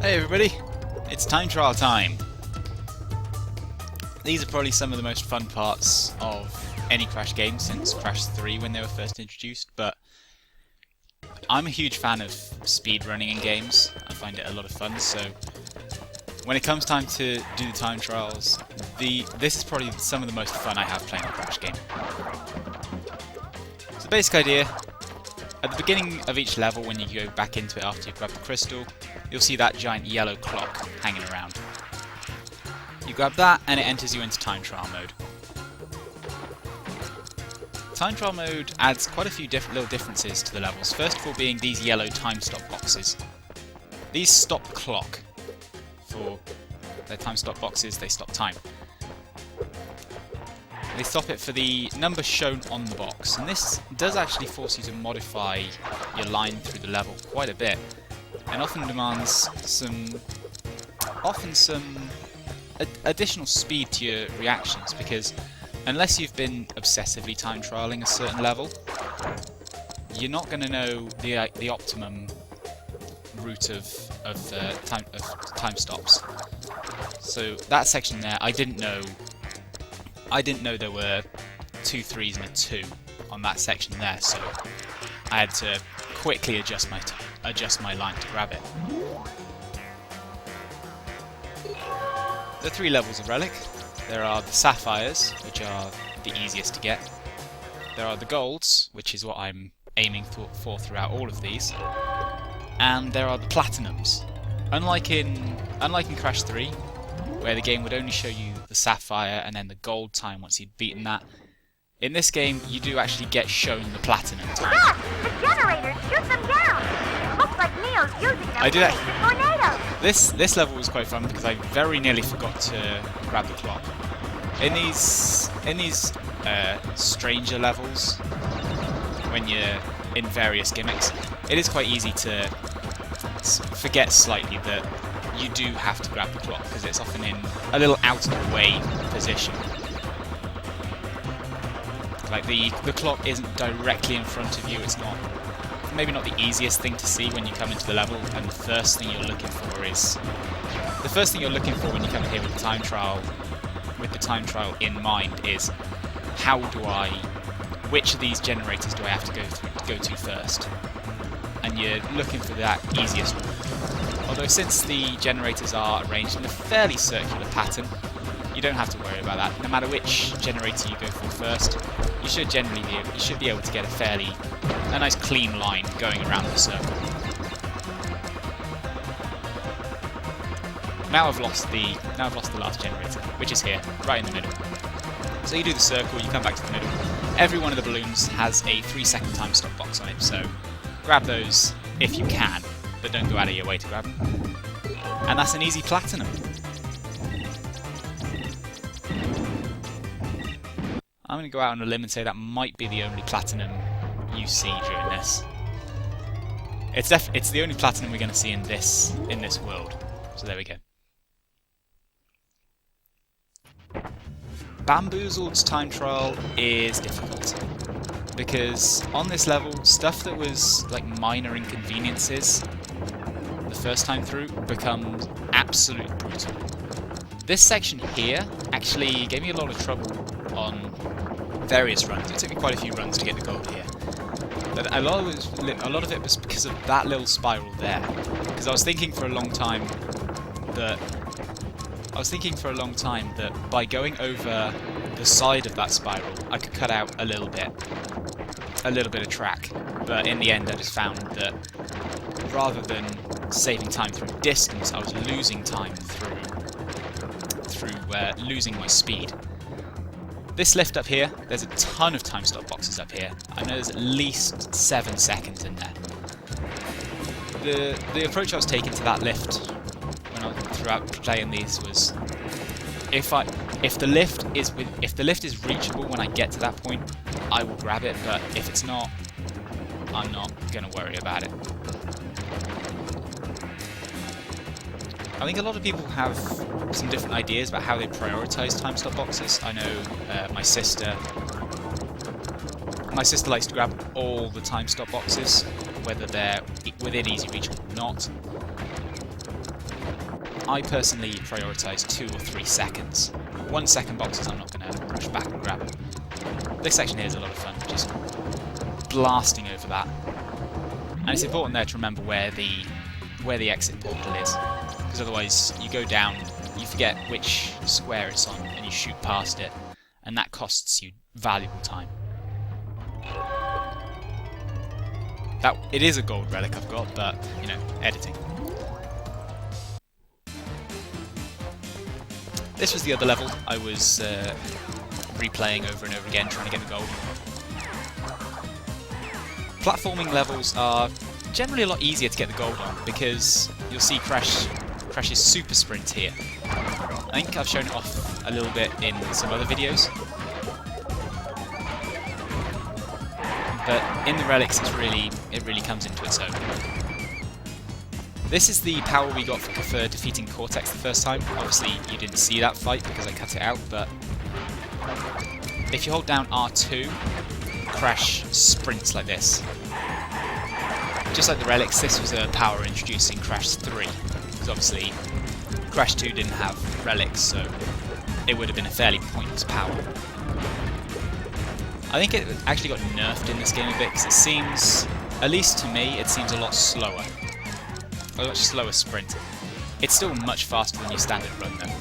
Hey everybody, it's time trial time. These are probably some of the most fun parts of any Crash game since Crash 3 when they were first introduced, but I'm a huge fan of speedrunning in games. I find it a lot of fun, so when it comes time to do the time trials, this is probably some of the most fun I have playing a Crash game. So the basic idea: at the beginning of each level, when you go back into it after you've grabbed the crystal, you'll see that giant yellow clock hanging around. You grab that and it enters you into time trial mode. Time trial mode adds quite a few little differences to the levels, first of all being these yellow time stop boxes. These stop the clock. For their time stop boxes, they stop time. They stop it for the number shown on the box, and this does actually force you to modify your line through the level quite a bit, and often demands some additional speed to your reactions, because unless you've been obsessively time trialing a certain level, you're not going to know the optimum route of time stops. So that section there, I didn't know there were 2 3s and a 2 on that section there, so I had to quickly adjust my line to grab it. There are 3 levels of Relic. There are the Sapphires, which are the easiest to get. There are the Golds, which is what I'm aiming for throughout all of these. And there are the Platinums. Unlike in Crash 3, where the game would only show you the Sapphire and then the Gold time once you'd beaten that, in this game you do actually get shown the Platinum time. Look! The generators! Shoot them down! Looks like Neo's using them to make the tornado! This level was quite fun because I very nearly forgot to grab the clock. In these stranger levels, when you're in various gimmicks, it is quite easy to forget slightly that you do have to grab the clock, because it's often in a little out of the way position. Like the clock isn't directly in front of you, it's maybe not the easiest thing to see when you come into the level, and the first thing you're looking for when you come in here with the time trial in mind is which of these generators do I have to go to first? And you're looking for that easiest one. Although since the generators are arranged in a fairly circular pattern, you don't have to worry about that. No matter which generator you go for first, you should be able to get a nice clean line going around the circle. Now I've lost the last generator, which is here, right in the middle. So you do the circle, you come back to the middle. Every one of the balloons has a 3-second time stop box on it, so grab those if you can, but don't go out of your way to grab them. And that's an easy platinum. I'm going to go out on a limb and say that might be the only platinum you see during this. It's the only platinum we're going to see in this world. So there we go. Bamboozled's time trial is difficult, because on this level, stuff that was like minor inconveniences the first time through becomes absolutely brutal. This section here actually gave me a lot of trouble on various runs. It took me quite a few runs to get the gold here. But a lot of it was because of that little spiral there. Because I was thinking for a long time that by going over the side of that spiral, I could cut out a little bit of track. But in the end, I just found that rather than saving time through distance, I was losing time through losing my speed. This lift up here, there's a ton of time stop boxes up here. I know there's at least 7 seconds in there. The approach I was taking to that lift throughout playing these was, if the lift is reachable when I get to that point, I will grab it, but if it's not, I'm not gonna worry about it. I think a lot of people have some different ideas about how they prioritize time stop boxes. I know my sister likes to grab all the time stop boxes, whether they're within easy reach or not. I personally prioritise 2 or 3 seconds. 1 second boxes I'm not going to rush back and grab. This section here is a lot of fun, just blasting over that. And it's important there to remember where the exit portal is, because otherwise you go down, you forget which square it's on, and you shoot past it, and that costs you valuable time. It is a gold relic I've got, but, you know, editing. This was the other level I was replaying over and over again, trying to get the gold. Platforming levels are generally a lot easier to get the gold on, because you'll see Crash's super sprint here. I think I've shown it off a little bit in some other videos. But in the relics, it really comes into its own. This is the power we got for defeating Cortex the first time. Obviously, you didn't see that fight because I cut it out, but if you hold down R2, Crash sprints like this. Just like the relics, this was a power introduced in Crash 3, because obviously Crash 2 didn't have relics, so it would have been a fairly pointless power. I think it actually got nerfed in this game a bit, because it seems, at least to me, it seems a lot slower. A much slower sprint. It's still much faster than your standard run though.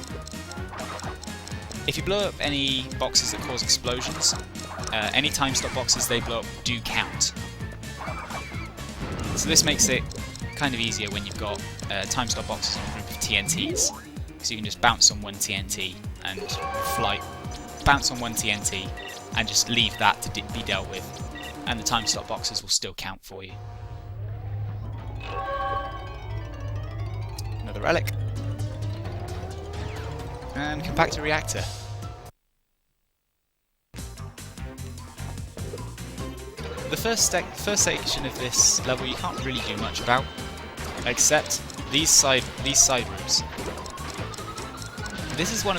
If you blow up any boxes that cause explosions, any time stop boxes they blow up do count. So this makes it kind of easier when you've got time stop boxes on a group of TNTs. So you can just bounce on one TNT and bounce on one TNT and just leave that to be dealt with, and the time stop boxes will still count for you. Another relic. And compactor reactor. The first section of this level you can't really do much about, except these side routes. This is the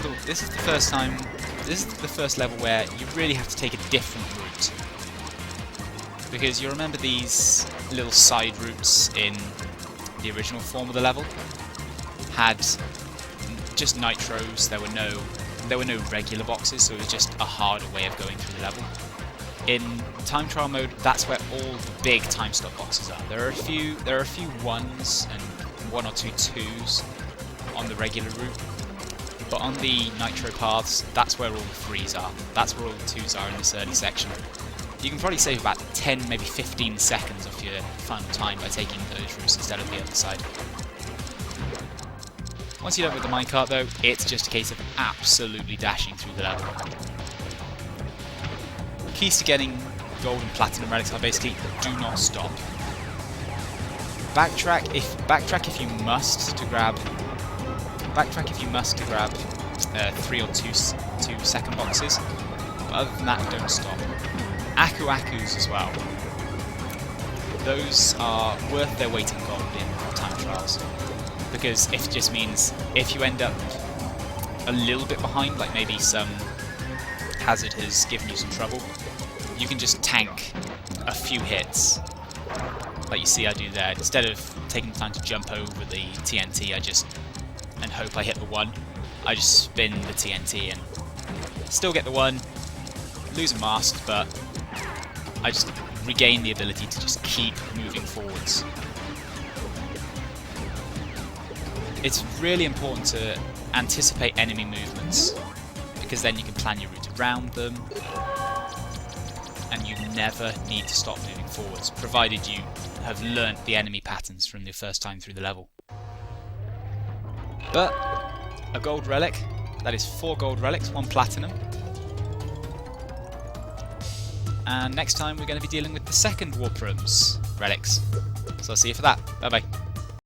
first level where you really have to take a different route, because you remember these little side routes in the original form of the level had just nitros. There were no regular boxes, so it was just a harder way of going through the level. In time trial mode, that's where all the big time stop boxes are. There are a few 1s and 1 or 2 2s on the regular route, but on the nitro paths, that's where all the 3s are. That's where all the 2s are in this early section. You can probably save about 10, maybe 15 seconds off your final time by taking those routes instead of the other side. Once you're done with the minecart though, it's just a case of absolutely dashing through the level. Keys to getting gold and platinum relics are basically do not stop. Backtrack if you must to grab 3 or 2 second boxes, but other than that, don't stop. Akus as well. Those are worth their weight in gold in time trials, because it just means if you end up a little bit behind, like maybe some hazard has given you some trouble, you can just tank a few hits, like you see I do there. Instead of taking the time to jump over the TNT, and hope I hit the 1, I just spin the TNT and still get the 1, lose a mast, but I just regain the ability to just keep moving forwards. It's really important to anticipate enemy movements, because then you can plan your route around them, and you never need to stop moving forwards, provided you have learnt the enemy patterns from the first time through the level. But a gold relic, that is 4 gold relics, 1 platinum. And next time we're going to be dealing with the second Warp Rooms relics. So I'll see you for that. Bye bye.